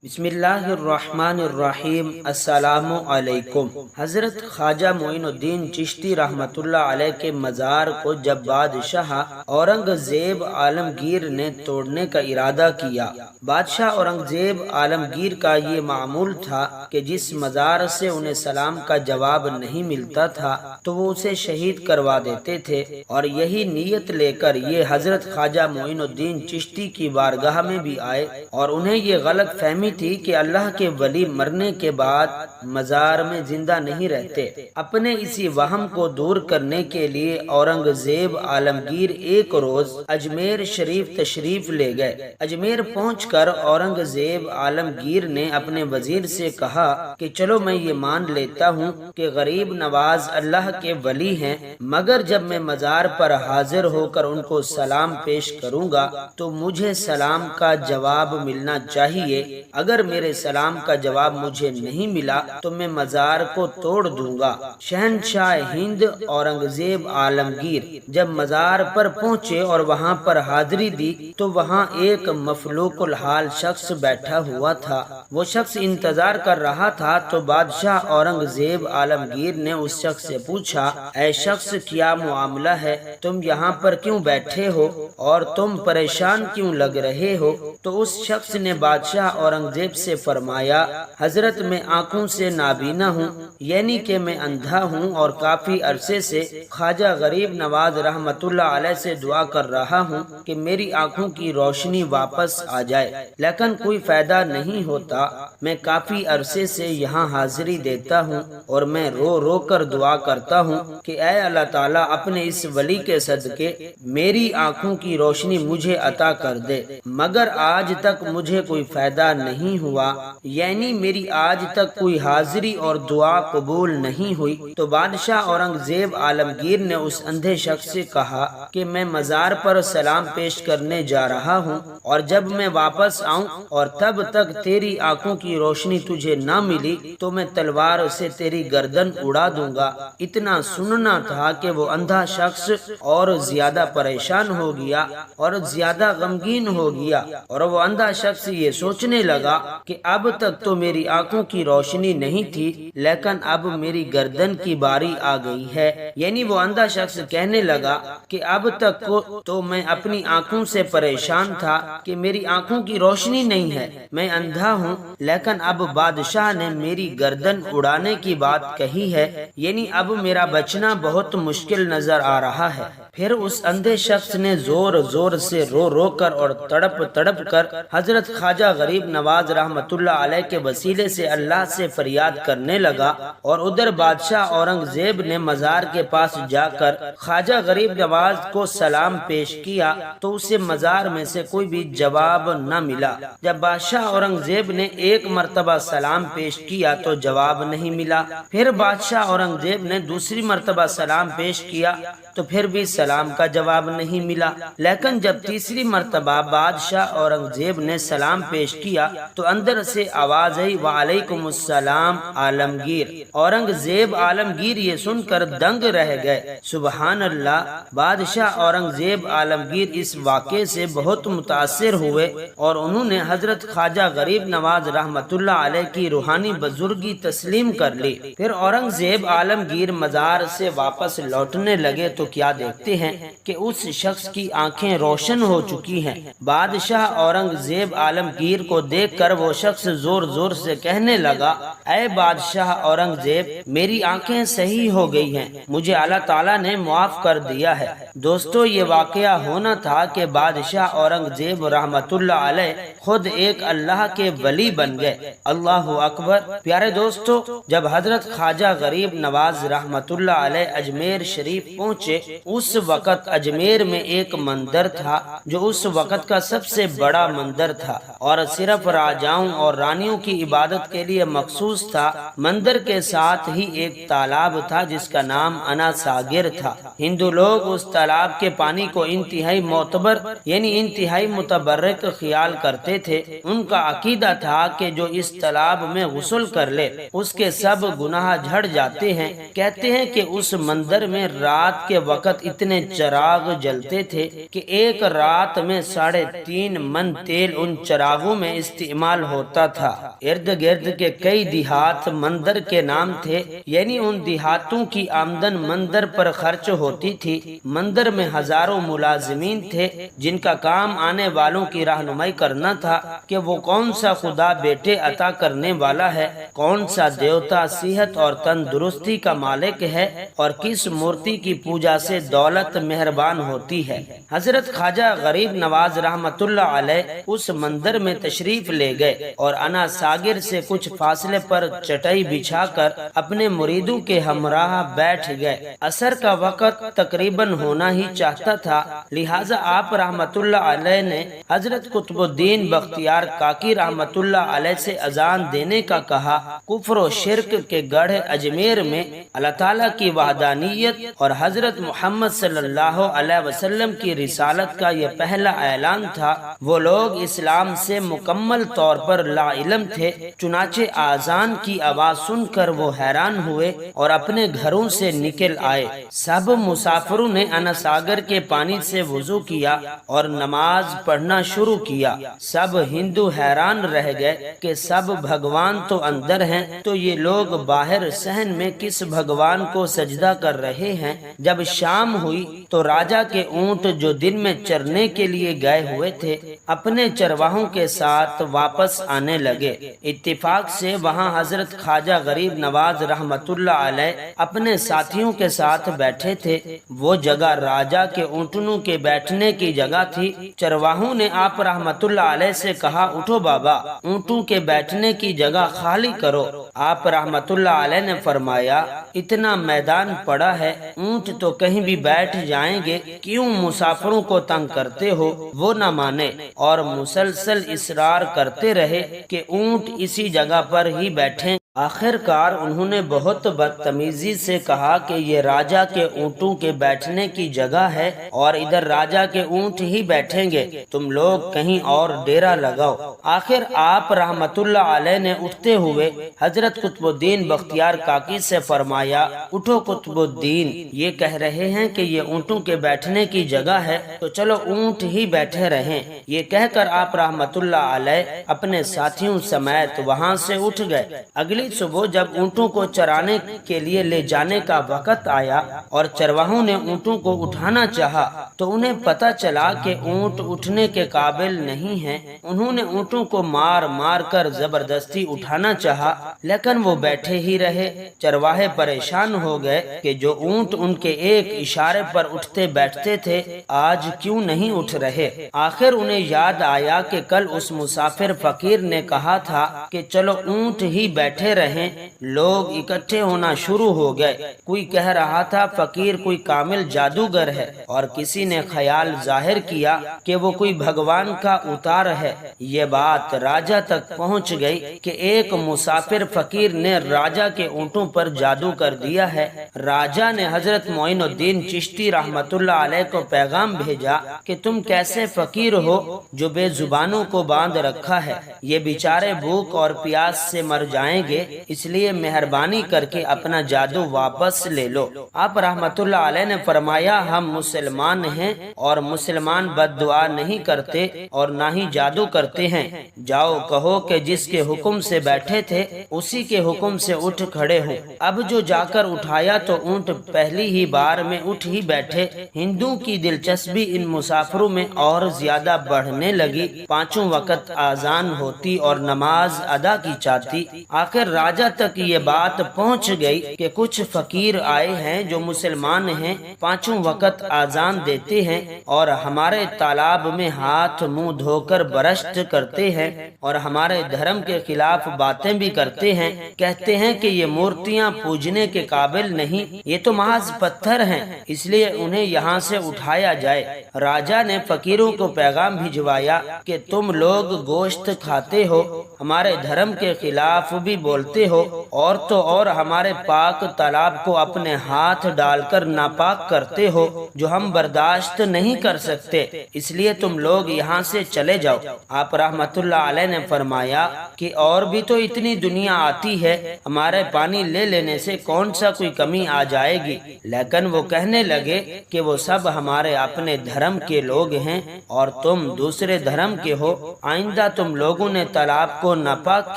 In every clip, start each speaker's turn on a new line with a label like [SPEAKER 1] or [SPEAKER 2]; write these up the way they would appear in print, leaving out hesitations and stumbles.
[SPEAKER 1] بسم اللہ الرحمن الرحیم۔ السلام علیکم۔ حضرت خواجہ معین الدین چشتی رحمۃ اللہ علیہ کے مزار کو جب بادشاہ اورنگزیب عالمگیر نے توڑنے کا ارادہ کیا، بادشاہ اورنگزیب عالمگیر کا یہ معمول تھا کہ جس مزار سے انہیں سلام کا جواب نہیں ملتا تھا تو وہ اسے شہید کروا دیتے تھے، اور یہی نیت لے کر یہ حضرت خواجہ معین الدین چشتی کی بارگاہ میں بھی آئے، اور انہیں یہ غلط فہمی تھی کہ اللہ کے ولی مرنے کے بعد مزار میں زندہ نہیں رہتے۔ اپنے اسی وہم کو دور کرنے کے لیے اورنگزیب عالمگیر ایک روز اجمیر شریف تشریف لے گئے۔ اجمیر پہنچ کر اورنگزیب عالمگیر نے اپنے وزیر سے کہا کہ چلو میں یہ مان لیتا ہوں کہ غریب نواز اللہ کے ولی ہیں، مگر جب میں مزار پر حاضر ہو کر ان کو سلام پیش کروں گا تو مجھے سلام کا جواب ملنا چاہیے۔ اگر میرے سلام کا جواب مجھے نہیں ملا تو میں مزار کو توڑ دوں گا۔ شہنشاہ ہند اورنگزیب عالمگیر جب مزار پر پہنچے اور وہاں پر حاضری دی تو وہاں ایک مفلوق الحال شخص بیٹھا ہوا تھا۔ وہ شخص انتظار کر رہا تھا تو بادشاہ اورنگزیب عالمگیر نے اس شخص سے پوچھا، اے شخص کیا معاملہ ہے؟ تم یہاں پر کیوں بیٹھے ہو اور تم پریشان کیوں لگ رہے ہو؟ تو اس شخص نے بادشاہ اورنگزیب سے فرمایا، حضرت میں آنکھوں سے نابینا ہوں، یعنی کہ میں اندھا ہوں، اور کافی عرصے سے خواجہ غریب نواز رحمت اللہ علیہ سے دعا کر رہا ہوں کہ میری آنکھوں کی روشنی واپس آ جائے، لیکن کوئی فائدہ نہیں ہوتا۔ میں کافی عرصے سے یہاں حاضری دیتا ہوں اور میں رو رو کر دعا کرتا ہوں کہ اے اللہ تعالیٰ اپنے اس ولی کے صدقے میری آنکھوں کی روشنی مجھے عطا کر دے، مگر آج تک مجھے کوئی فائدہ نہیں ہوا، یعنی میری آج تک کوئی حاضری اور دعا قبول نہیں ہوئی۔ تو بادشاہ اورنگزیب عالمگیر نے اس اندھے شخص سے کہا کہ میں مزار پر سلام پیش کرنے جا رہا ہوں، اور جب میں واپس آؤں اور تب تک تیری آنکھوں کی روشنی تجھے نہ ملی تو میں تلوار سے تیری گردن اڑا دوں گا۔ اتنا سننا تھا کہ وہ اندھا شخص اور زیادہ پریشان ہو گیا اور زیادہ غمگین ہو گیا، اور وہ اندھا شخص یہ سوچنے لگا کہ اب تک تو میری آنکھوں کی روشنی نہیں تھی، لیکن اب میری گردن کی باری آ گئی ہے۔ یعنی وہ اندھا شخص کہنے لگا کہ اب تک تو میں اپنی آنکھوں سے پریشان تھا کہ میری آنکھوں کی روشنی نہیں ہے، میں اندھا ہوں، لیکن اب بادشاہ نے میری گردن اڑانے کی بات کہی ہے، یعنی اب میرا بچنا بہت مشکل نظر آ رہا ہے۔ پھر اس اندھے شخص نے زور زور سے رو رو کر اور تڑپ تڑپ کر حضرت خواجہ غریب نواز رحمت اللہ علیہ کے وسیلے سے اللہ سے فریاد کرنے لگا، اور ادھر بادشاہ اورنگزیب نے مزار کے پاس جا کر خواجہ غریب نواز کو سلام پیش کیا تو اسے مزار میں سے کوئی بھی جواب نہ ملا۔ جب بادشاہ اورنگزیب نے ایک مرتبہ سلام پیش کیا تو جواب نہیں ملا، پھر بادشاہ اورنگزیب نے دوسری مرتبہ سلام پیش کیا تو پھر بھی سلام کا جواب نہیں ملا، لیکن جب تیسری مرتبہ بادشاہ اورنگزیب نے سلام پیش کیا تو اندر سے آواز آئی، وعلیکم السلام عالمگیر۔ اورنگزیب عالمگیر یہ سن کر دنگ رہ گئے۔ سبحان اللہ! بادشاہ اورنگزیب عالمگیر اس واقعے سے بہت متاثر ہوئے اور انہوں نے حضرت خواجہ غریب نواز رحمت اللہ علیہ کی روحانی بزرگی تسلیم کر لی۔ پھر اورنگزیب عالمگیر مزار سے واپس لوٹنے لگے تو کیا دیکھتے ہیں کہ اس شخص کی آنکھیں روشن ہو چکی ہیں۔ بادشاہ اورنگزیب عالمگیر کو دیکھ کر وہ شخص زور زور سے کہنے لگا، اے بادشاہ اورنگزیب میری آنکھیں صحیح ہو گئی ہیں، مجھے اللہ تعالیٰ نے معاف کر دیا ہے۔ دوستو یہ واقعہ ہونا تھا کہ بادشاہ اورنگزیب رحمت اللہ علیہ خود ایک اللہ کے ولی بن گئے۔ اللہ اکبر! پیارے دوستو، جب حضرت خواجہ غریب نواز رحمت اللہ علیہ اجمیر شریف پہنچے اس وقت اجمیر میں ایک مندر تھا جو اس وقت کا سب سے بڑا مندر تھا اور صرف راجاؤں اور رانیوں کی عبادت کے لیے مخصوص تھا۔ مندر کے ساتھ ہی ایک تالاب تھا جس کا نام انا ساگر تھا۔ ہندو لوگ اس تالاب کے پانی کو انتہائی معتبر یعنی انتہائی متبرک خیال کرتے تھے۔ ان کا عقیدہ تھا کہ جو اس تالاب میں غسل کر لے اس کے سب گناہ جھڑ جاتے ہیں۔ کہتے ہیں کہ اس مندر میں رات کے وقت اتنے اتنے چراغ جلتے تھے کہ ایک رات میں 3.5 من تیل ان چراغوں میں استعمال ہوتا تھا۔ ارد گرد کے کئی دیہات مندر کے نام تھے، یعنی ان دیہاتوں کی آمدن مندر پر خرچ ہوتی تھی۔ مندر میں ہزاروں ملازمین تھے جن کا کام آنے والوں کی رہنمائی کرنا تھا کہ وہ کون سا خدا بیٹے عطا کرنے والا ہے، کون سا دیوتا صحت اور تندرستی کا مالک ہے، اور کس مورتی کی پوجا سے دولت مہربان ہوتی ہے۔ حضرت خواجہ غریب نواز رحمت اللہ علیہ اس مندر میں تشریف لے گئے اور انا ساگر سے کچھ فاصلے پر چٹائی بچھا کر اپنے مریدوں کے ہمراہ بیٹھ گئے۔ عصر کا وقت تقریباً ہونا ہی چاہتا تھا، لہٰذا آپ رحمت اللہ علیہ نے حضرت قطب الدین بختیار کاکی رحمت اللہ علیہ سے اذان دینے کا کہا۔ کفر و شرک کے گڑھ اجمیر میں اللہ تعالیٰ کی وحدانیت اور حضرت محمد صلی اللہ علیہ وسلم کی رسالت کا یہ پہلا اعلان تھا۔ وہ لوگ اسلام سے مکمل طور پر لا علم تھے، چنانچہ اذان کی آواز سن کر وہ حیران ہوئے اور اپنے گھروں سے نکل آئے۔ سب مسافروں نے انا ساگر کے پانی سے وضو کیا اور نماز پڑھنا شروع کیا۔ سب ہندو حیران رہ گئے کہ سب بھگوان تو اندر ہیں تو یہ لوگ باہر صحن میں کس بھگوان کو سجدہ کر رہے ہیں۔ جب شام ہوئی تو راجا کے اونٹ جو دن میں چرنے کے لیے گئے ہوئے تھے اپنے چرواہوں کے ساتھ واپس آنے لگے۔ اتفاق سے وہاں حضرت خواجہ غریب نواز رحمت اللہ علیہ اپنے ساتھیوں کے ساتھ بیٹھے تھے۔ وہ جگہ راجا کے اونٹنوں کے بیٹھنے کی جگہ تھی۔ چرواہوں نے آپ رحمت اللہ علیہ سے کہا، اٹھو بابا، اونٹوں کے بیٹھنے کی جگہ خالی کرو۔ آپ رحمت اللہ علیہ نے فرمایا، اتنا میدان پڑا ہے، اونٹ تو کہیں بھی بیٹھ جائیں گے، کیوں مسافروں کو تنگ کرتے ہو؟ وہ نہ مانے اور مسلسل اصرار کرتے رہے کہ اونٹ اسی جگہ پر ہی بیٹھیں۔ آخر کار انہوں نے بہت بدتمیزی سے کہا کہ یہ راجا کے اونٹوں کے بیٹھنے کی جگہ ہے اور ادھر راجا کے اونٹ ہی بیٹھیں گے، تم لوگ کہیں اور ڈیرا لگاؤ۔ آخر آپ رحمت اللہ علیہ نے اٹھتے ہوئے حضرت قطب الدین بختیار کاکی سے فرمایا، اٹھو قطب الدین، یہ کہہ رہے ہیں کہ یہ اونٹوں کے بیٹھنے کی جگہ ہے تو چلو اونٹ ہی بیٹھے رہیں۔ یہ کہہ کر آپ رحمت اللہ علیہ اپنے ساتھیوں سمیت وہاں سے اٹھ گئے۔ اگلی صبح جب اونٹوں کو چرانے کے لیے لے جانے کا وقت آیا اور چرواہوں نے اونٹوں کو اٹھانا چاہا تو انہیں پتہ چلا کہ اونٹ اٹھنے کے قابل نہیں ہیں۔ انہوں نے اونٹوں کو مار مار کر زبردستی اٹھانا چاہا لیکن وہ بیٹھے ہی رہے۔ چرواہے پریشان ہو گئے کہ جو اونٹ ان کے ایک اشارے پر اٹھتے بیٹھتے تھے آج کیوں نہیں اٹھ رہے۔ آخر انہیں یاد آیا کہ کل اس مسافر فقیر نے کہا تھا کہ چلو اونٹ ہی بیٹھے رہیں۔ لوگ اکٹھے ہونا شروع ہو گئے۔ کوئی کہہ رہا تھا فقیر کوئی کامل جادوگر ہے اور کسی نے خیال ظاہر کیا کہ وہ کوئی بھگوان کا اتار ہے۔ یہ بات راجا تک پہنچ گئی کہ ایک مسافر فقیر نے راجا کے اونٹوں پر جادو کر دیا ہے۔ راجا نے حضرت معین الدین چشتی رحمت اللہ علیہ کو پیغام بھیجا کہ تم کیسے فقیر ہو جو بے زبانوں کو باندھ رکھا ہے، یہ بیچارے بھوک اور پیاس سے مر جائیں گے، اس لیے مہربانی کر کے اپنا جادو واپس لے لو۔ آپ رحمت اللہ علیہ نے فرمایا، ہم مسلمان ہیں اور مسلمان بد دعا نہیں کرتے اور نہ ہی جادو کرتے ہیں۔ جاؤ کہو کہ جس کے حکم سے بیٹھے تھے اسی کے حکم سے اٹھ کھڑے ہوں۔ اب جو جا کر اٹھایا تو اونٹ پہلی ہی بار میں اٹھ ہی بیٹھے۔ ہندوؤں کی دلچسپی ان مسافروں میں اور زیادہ بڑھنے لگی۔ پانچوں وقت اذان ہوتی اور نماز ادا کی جاتی۔ آخر راجا تک یہ بات پہنچ گئی کہ کچھ فقیر آئے ہیں جو مسلمان ہیں، پانچوں وقت اذان دیتے ہیں اور ہمارے تالاب میں ہاتھ منہ دھو کر برشت کرتے ہیں اور ہمارے دھرم کے خلاف باتیں بھی کرتے ہیں، کہتے ہیں کہ یہ مورتیاں پوجنے کے قابل نہیں، یہ تو محض پتھر ہیں، اس لیے انہیں یہاں سے اٹھایا جائے۔ راجا نے فقیروں کو پیغام بھجوایا کہ تم لوگ گوشت کھاتے ہو، ہمارے دھرم کے خلاف بھی بول بولتے ہو، اور تو اور ہمارے پاک تالاب کو اپنے ہاتھ ڈال کر ناپاک کرتے ہو، جو ہم برداشت نہیں کر سکتے، اس لیے تم لوگ یہاں سے چلے جاؤ۔ آپ رحمت اللہ علیہ نے فرمایا کہ اور بھی تو اتنی دنیا آتی ہے، ہمارے پانی لے لینے سے کون سا کوئی کمی آ جائے گی، لیکن وہ کہنے لگے کہ وہ سب ہمارے اپنے دھرم کے لوگ ہیں اور تم دوسرے دھرم کے ہو، آئندہ تم لوگوں نے تالاب کو ناپاک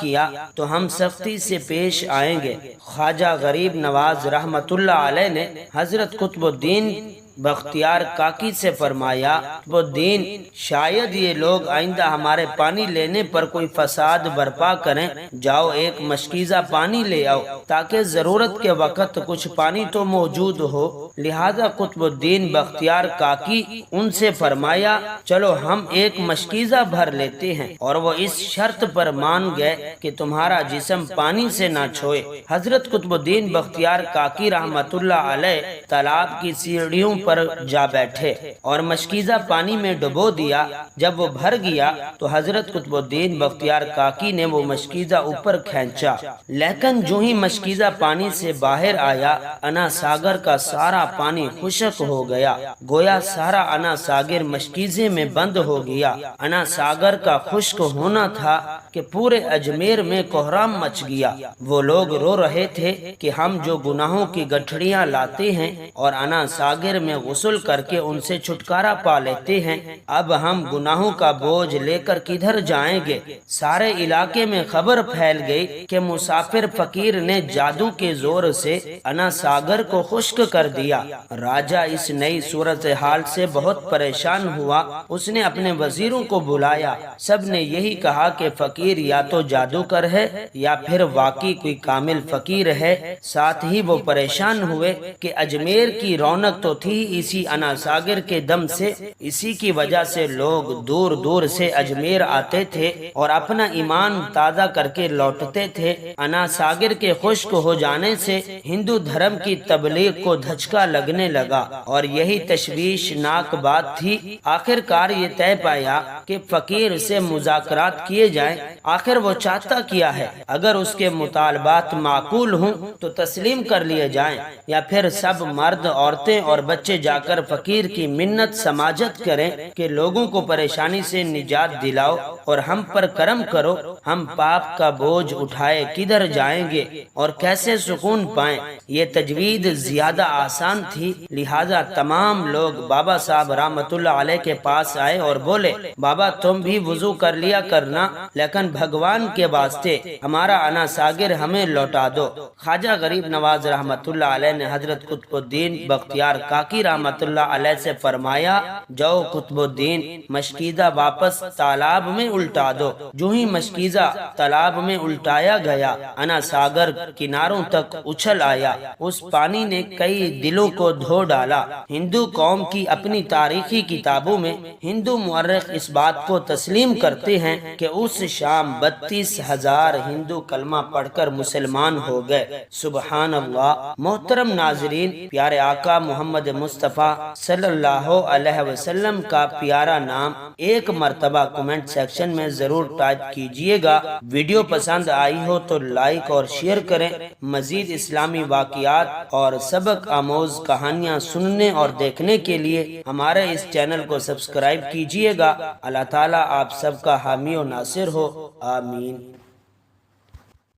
[SPEAKER 1] کیا تو ہم سختی سے پیش آئیں گے۔ خواجہ غریب نواز رحمت اللہ علیہ نے حضرت قطب الدین بختیار کاکی سے فرمایا، وہ دین شاید یہ لوگ آئندہ ہمارے پانی لینے پر کوئی فساد برپا کریں، جاؤ ایک مشکیزہ پانی لے آؤ تاکہ ضرورت کے وقت کچھ پانی تو موجود ہو۔ لہذا قطب الدین بختیار کاکی ان سے فرمایا، چلو ہم ایک مشکیزہ بھر لیتے ہیں، اور وہ اس شرط پر مان گئے کہ تمہارا جسم پانی سے نہ چھوئے۔ حضرت قطب الدین بختیار کاکی رحمت اللہ علیہ تالاب کی سیڑھیوں پر جا بیٹھے اور مشکیزہ پانی میں ڈبو دیا۔ جب وہ بھر گیا تو حضرت قطب الدین بختیار کاکی نے وہ مشکیزہ اوپر کھینچا، لیکن جو ہی مشکیزہ پانی سے باہر آیا، انا ساگر کا سارا پانی خشک ہو گیا، گویا سارا انا ساگر مشکیزے میں بند ہو گیا۔ انا ساگر کا خشک ہونا تھا کہ پورے اجمیر میں کوہرام مچ گیا۔ وہ لوگ رو رہے تھے کہ ہم جو گناہوں کی گٹھڑیاں لاتے ہیں اور انا ساگر میں غسل کر کے ان سے چھٹکارا پا لیتے ہیں، اب ہم گناہوں کا بوجھ لے کر کدھر جائیں گے؟ سارے علاقے میں خبر پھیل گئی کہ مسافر فقیر نے جادو کے زور سے انا ساگر کو خشک کر دیا۔ راجہ اس نئی صورتحال سے بہت پریشان ہوا، اس نے اپنے وزیروں کو بلایا، سب نے یہی کہا کہ فقیر یا تو جادوگر ہے یا پھر واقعی کوئی کامل فقیر ہے۔ ساتھ ہی وہ پریشان ہوئے کہ اجمیر کی رونق تو تھی اسی انا ساگر کے دم سے، اسی کی وجہ سے لوگ دور دور سے اجمیر آتے تھے اور اپنا ایمان تازہ کر کے لوٹتے تھے۔ انا ساگر کے خشک ہو جانے سے ہندو دھرم کی تبلیغ کو دھچکا لگنے لگا اور یہی تشویشناک بات تھی۔ آخر کار یہ طے پایا کہ فقیر سے مذاکرات کیے جائیں۔ آخر وہ چاہتا کیا ہے؟ اگر اس کے مطالبات معقول ہوں تو تسلیم کر لیے جائیں، یا پھر سب مرد، عورتیں اور بچے جا کر فقیر کی منت سماجت کریں کہ لوگوں کو پریشانی سے نجات دلاؤ اور ہم پر کرم کرو، ہم پاپ کا بوجھ اٹھائے کدھر جائیں گے اور کیسے سکون پائیں؟ یہ تجوید زیادہ آسان تھی، لہذا تمام لوگ بابا صاحب رحمت اللہ علیہ کے پاس آئے اور بولے، بابا تم بھی وضو کر لیا کرنا، لیکن بھگوان کے واسطے ہمارا انا ساگر ہمیں لوٹا دو۔ خواجہ غریب نواز رحمت اللہ علیہ نے حضرت قطب الدین بختیار کاکی رحمت اللہ علیہ سے فرمایا، جاؤ قطب الدین مشکیزہ واپس تالاب میں الٹا دو۔ جو ہی مشکیزہ تالاب میں الٹایا گیا، انا ساگر کناروں تک اچھل آیا۔ اس پانی نے کئی دلوں کو دھو ڈالا۔ ہندو قوم کی اپنی تاریخی کتابوں میں ہندو مورخ اس بات کو تسلیم کرتے ہیں کہ اس شام 32,000 ہندو کلمہ پڑھ کر مسلمان ہو گئے۔ سبحان اللہ۔ محترم ناظرین، پیارے آقا محمد مصطفیٰ صلی اللہ علیہ وسلم کا پیارا نام ایک مرتبہ کمنٹ سیکشن میں ضرور ٹائپ کیجئے گا۔ ویڈیو پسند آئی ہو تو لائک اور شیئر کریں۔ مزید اسلامی واقعات اور سبق آموز کہانیاں سننے اور دیکھنے کے لیے ہمارے اس چینل کو سبسکرائب کیجئے گا۔ اللہ تعالیٰ آپ سب کا حامی و ناصر ہو، آمین۔